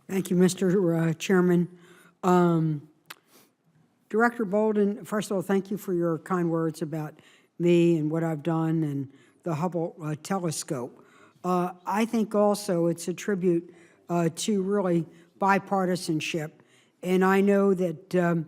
Thank you, Mr. Chairman. Director Bolden, first of all, thank you for your kind words about me and what I've done and the Hubble telescope. I think also it's a tribute to really bipartisanship. And I know that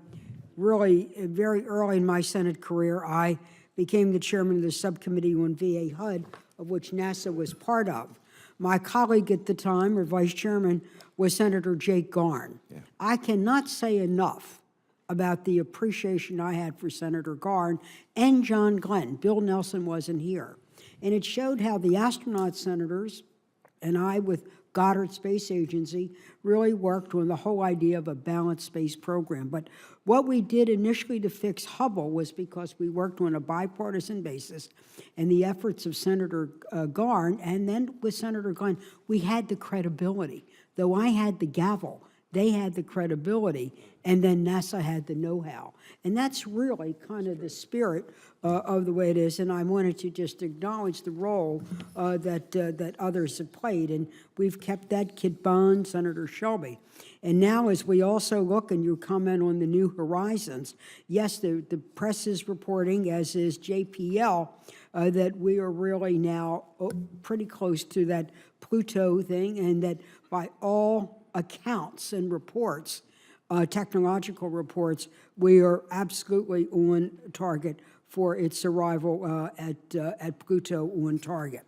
really very early in my Senate career, I became the chairman of the subcommittee on VA HUD, of which NASA was part of. My colleague at the time, or vice chairman, was Senator Jake Garn. Yeah. I cannot say enough about the appreciation I had for Senator Garn and John Glenn. Bill Nelson wasn't here. And it showed how the astronaut senators and I with Goddard Space Agency really worked on the whole idea of a balanced space program. But what we did initially to fix Hubble was because we worked on a bipartisan basis, and the efforts of Senator Garn, and then with Senator Glenn, we had the credibility. Though I had the gavel, they had the credibility, and then NASA had the know-how. And that's really kind of the spirit of the way it is, and I wanted to just acknowledge the role that others have played, and we've kept that Kit Bond, Senator Shelby. And now as we also look, and you comment on the new horizons, yes, the press is reporting, as is JPL, that we are really now pretty close to that Pluto thing, and that by all accounts and reports, technological reports, we are absolutely on target for its arrival at Pluto on target.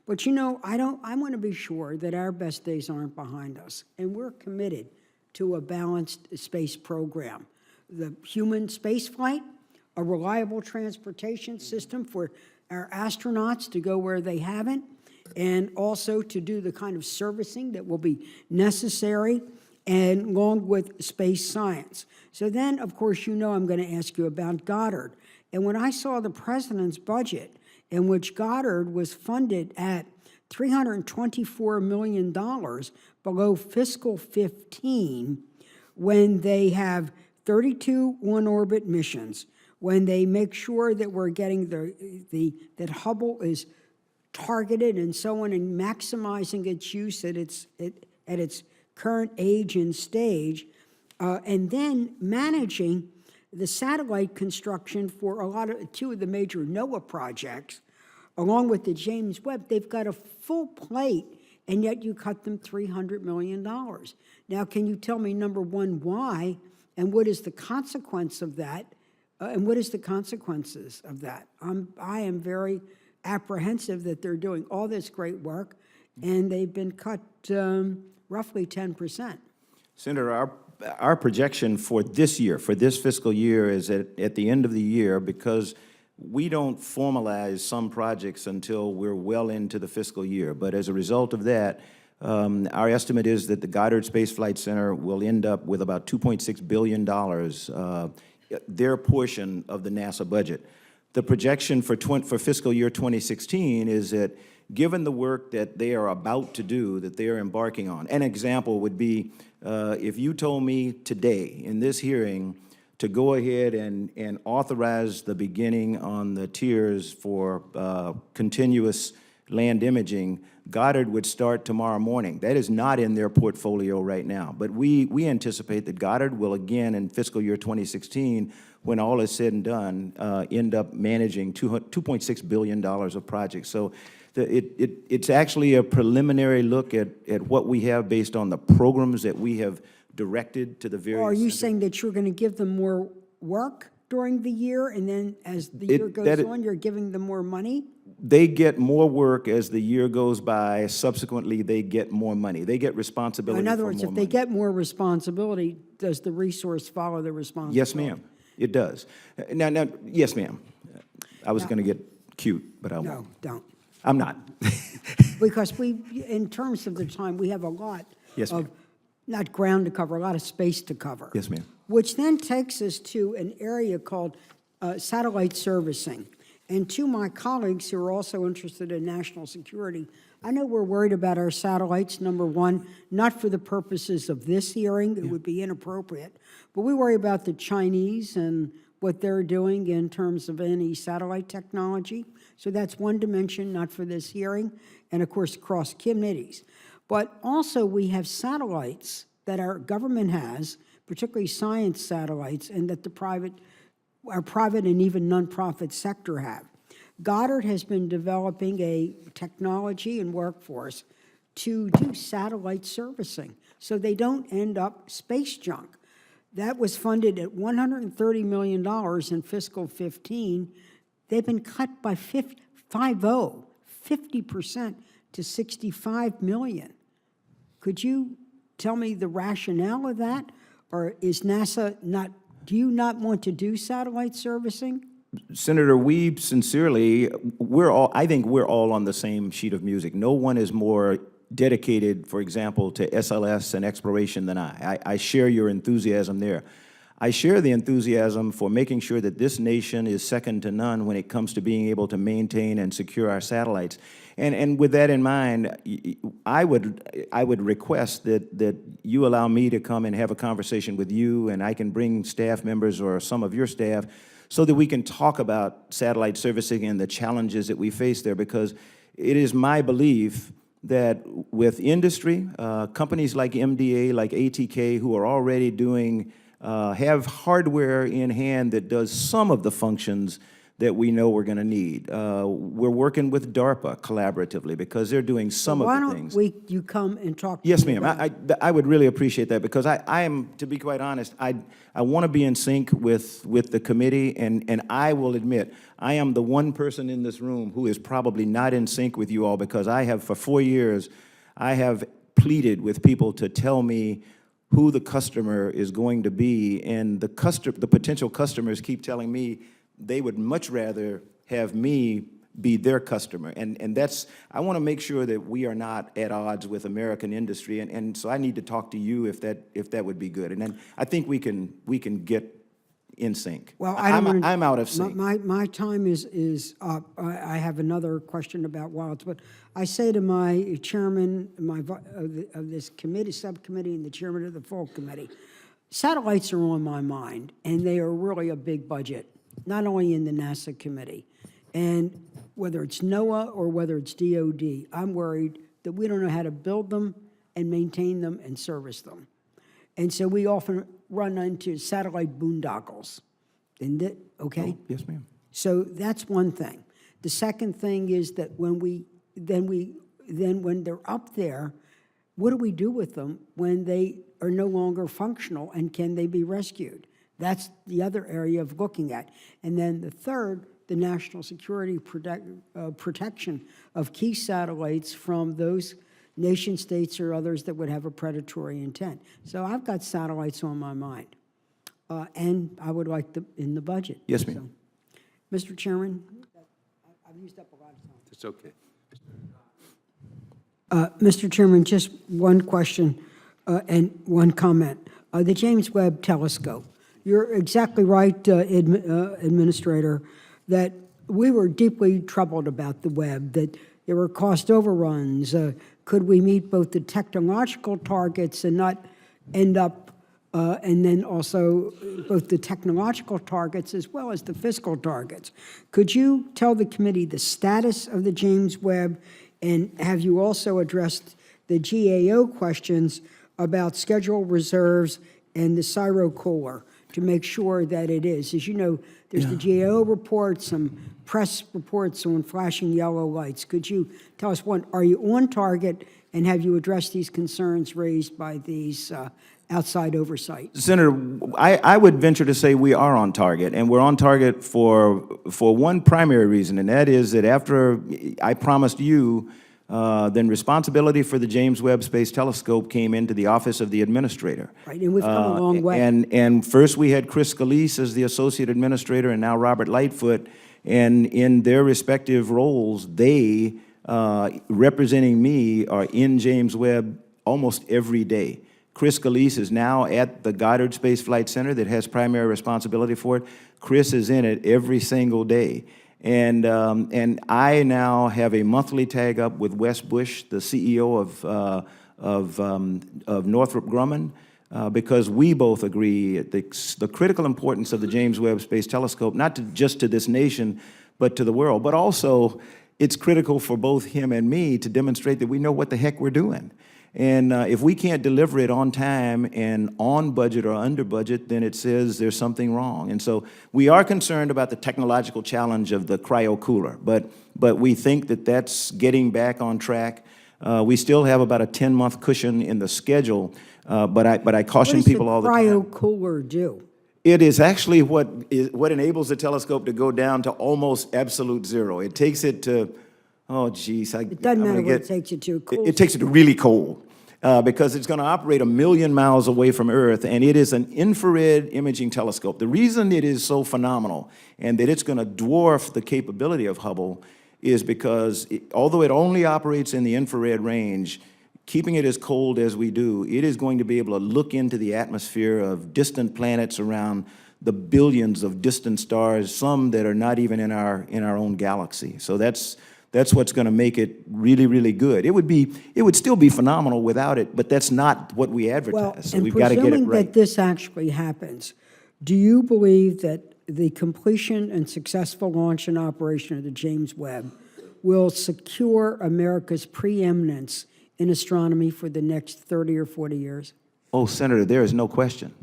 But you know, I want to be sure that our best days aren't behind us, and we're committed to a balanced space program. The human space flight, a reliable transportation system for our astronauts to go where they haven't, and also to do the kind of servicing that will be necessary, and along with space science. So then, of course, you know I'm going to ask you about Goddard. And when I saw the president's budget, in which Goddard was funded at $324 million below fiscal 15, when they have 32 on-orbit missions, when they make sure that we're getting that Hubble is targeted and so on, and maximizing its use at its current age and stage, and then managing the satellite construction for two of the major NOAA projects, along with the James Webb. They've got a full plate, and yet you cut them $300 million. Now, can you tell me, number one, why, and what is the consequence of that, and what is the consequences of that? I am very apprehensive that they're doing all this great work, and they've been cut roughly 10%. Senator, our projection for this year, for this fiscal year, is at the end of the year, because we don't formalize some projects until we're well into the fiscal year. But as a result of that, our estimate is that the Goddard Space Flight Center will end up with about $2.6 billion, their portion of the NASA budget. The projection for fiscal year 2016 is that, given the work that they are about to do, that they are embarking on. An example would be, if you told me today in this hearing to go ahead and authorize the beginning on the tiers for continuous land imaging, Goddard would start tomorrow morning. That is not in their portfolio right now. But we anticipate that Goddard will, again, in fiscal year 2016, when all is said and done, end up managing $2.6 billion of projects. So it's actually a preliminary look at what we have based on the programs that we have directed to the various Or are you centers. saying that you're going to give them more work during the year, and then as the year goes on, you're giving them more money? They get more work as the year goes by. Subsequently, they get more money. They get responsibility In other for words, more if they money. get more responsibility, does the resource follow the responsibility? Yes, ma'am. It does. Now, yes, ma'am. I was going to get cute, but I won't. No, don't. I'm not. Because in terms of the time, we have a lot of, not ground to cover, a lot of space to cover. Yes, ma'am. Which then takes us to an area called satellite servicing. And to my colleagues who are also interested in national security, I know we're worried about our satellites, number one, not for the purposes of this hearing, it would be inappropriate, but we worry about the Chinese and what they're doing in terms of any satellite technology. So that's one dimension, not for this hearing, and of course across committees. But also we have satellites that our government has, particularly science satellites, and that our private and even nonprofit sector have. Goddard has been developing a technology and workforce to do satellite servicing so they don't end up space junk. That was funded at $130 million in fiscal 15. They've been cut by 50% to $65 million. Could you tell me the rationale of that? Or is NASA do you not want to do satellite servicing? Senator, we sincerely, I think we're all on the same sheet of music. No one is more dedicated, for example, to SLS and exploration than I. I share your enthusiasm there. I share the enthusiasm for making sure that this nation is second to none when it comes to being able to maintain and secure our satellites. And with that in mind, I would request that you allow me to come and have a conversation with you, and I can bring staff members or some of your staff so that we can talk about satellite servicing and the challenges that we face there, because it is my belief that with industry, companies like MDA, like ATK, who are already doing, have hardware in hand that does some of the functions that we know we're going to need. We're working with DARPA collaboratively because they're doing some of the things. Why don't you come and talk to Yes, me ma'am. about I would really appreciate that, because I am, to be quite honest, I want to be in sync with the committee, and I will admit, I am the one person in this room who is probably not in sync with you all, because I have, for 4 years, I have pleaded with people to tell me who the customer is going to be, and the potential customers keep telling me they would much rather have me be their customer. And that's, I want to make sure that we are not at odds with American industry, and so I need to talk to you if that would be good. And then I think we can get in sync. Well, I'm out of sync. My time is up. I have another question about wilds, but I say to my chairman of this committee, subcommittee, and the chairman of the full committee, satellites are on my mind, and they are really a big budget, not only in the NASA committee. And whether it's NOAA or whether it's DOD, I'm worried that we don't know how to build them and maintain them and service them. And so we often run into satellite boondoggles. Okay? Oh, yes, ma'am. So that's one thing. The second thing is that when they're up there, what do we do with them when they are no longer functional, and can they be rescued? That's the other area of looking at. And then the third, the national security protection of key satellites from those nation states or others that would have a predatory intent. So I've got satellites on my mind, and I would like them in the budget. Yes, ma'am. So, Mr. Chairman, I've used up a lot of time. It's okay. Mr. Chairman, just one question and one comment. The James Webb Telescope. You're exactly right, Administrator, that we were deeply troubled about the Webb, that there were cost overruns. Could we meet both the technological targets and not end up, and then also both the technological targets as well as the fiscal targets? Could you tell the committee the status of the James Webb, and have you also addressed the GAO questions about schedule reserves and the Cyro Cooler to make sure that it is? As you know, there's the GAO report, some press reports on flashing yellow lights. Could you tell us, one, are you on target, and have you addressed these concerns raised by these outside oversight? Senator, I would venture to say we are on target, and we're on target for one primary reason, and that is that after I promised you, then responsibility for the James Webb Space Telescope came into the Office of the Administrator. Right, and we've come a long way. And first we had Chris Scalise as the Associate Administrator, and now Robert Lightfoot, and in their respective roles, they, representing me, are in James Webb almost every day. Chris Scalise is now at the Goddard Space Flight Center that has primary responsibility for it. Chris is in it every single day. And I now have a monthly tag up with Wes Bush, the CEO of Northrop Grumman, because we both agree the critical importance of the James Webb Space Telescope, not just to this nation, but to the world. But also, it's critical for both him and me to demonstrate that we know what the heck we're doing. And if we can't deliver it on time and on budget or under budget, then it says there's something wrong. And so we are concerned about the technological challenge of the cryo cooler, but we think that that's getting back on track. We still have about a 10-month cushion in the schedule, but I caution people all the time. What does the cryo cooler do? It is actually what enables the telescope to go down to almost absolute zero. It takes it to, oh geez, It doesn't matter what it takes you to. it takes it to really cold, because it's going to operate 1,000,000 miles away from Earth, and it is an infrared imaging telescope. The reason it is so phenomenal and that it's going to dwarf the capability of Hubble is because although it only operates in the infrared range, keeping it as cold as we do, it is going to be able to look into the atmosphere of distant planets around the billions of distant stars, some that are not even in our own galaxy. So that's what's going to make it really, really good. It would still be phenomenal without it, but that's not what we advertise. Well, so and we've got to get it presuming right. that this actually happens, do you believe that the completion and successful launch and operation of the James Webb will secure America's preeminence in astronomy for the next 30 or 40 years? Oh, Senator, there is no question.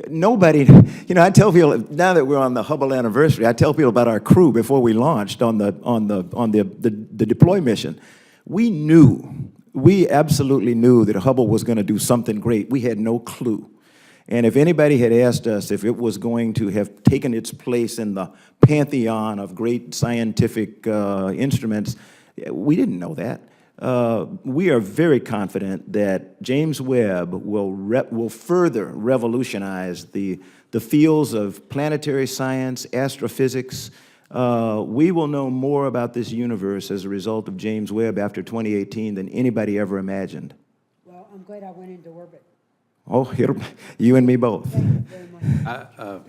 Nobody, I tell people, now that we're on the Hubble anniversary, I tell people about our crew before we launched on the deploy mission. We absolutely knew that Hubble was going to do something great. We had no clue. And if anybody had asked us if it was going to have taken its place in the pantheon of great scientific instruments, we didn't know that. We are very confident that James Webb will further revolutionize the fields of planetary science, astrophysics. We will know more about this universe as a result of James Webb after 2018 than anybody ever imagined. Well, I'm glad I went into orbit. Oh, you and me both. Thank you very much.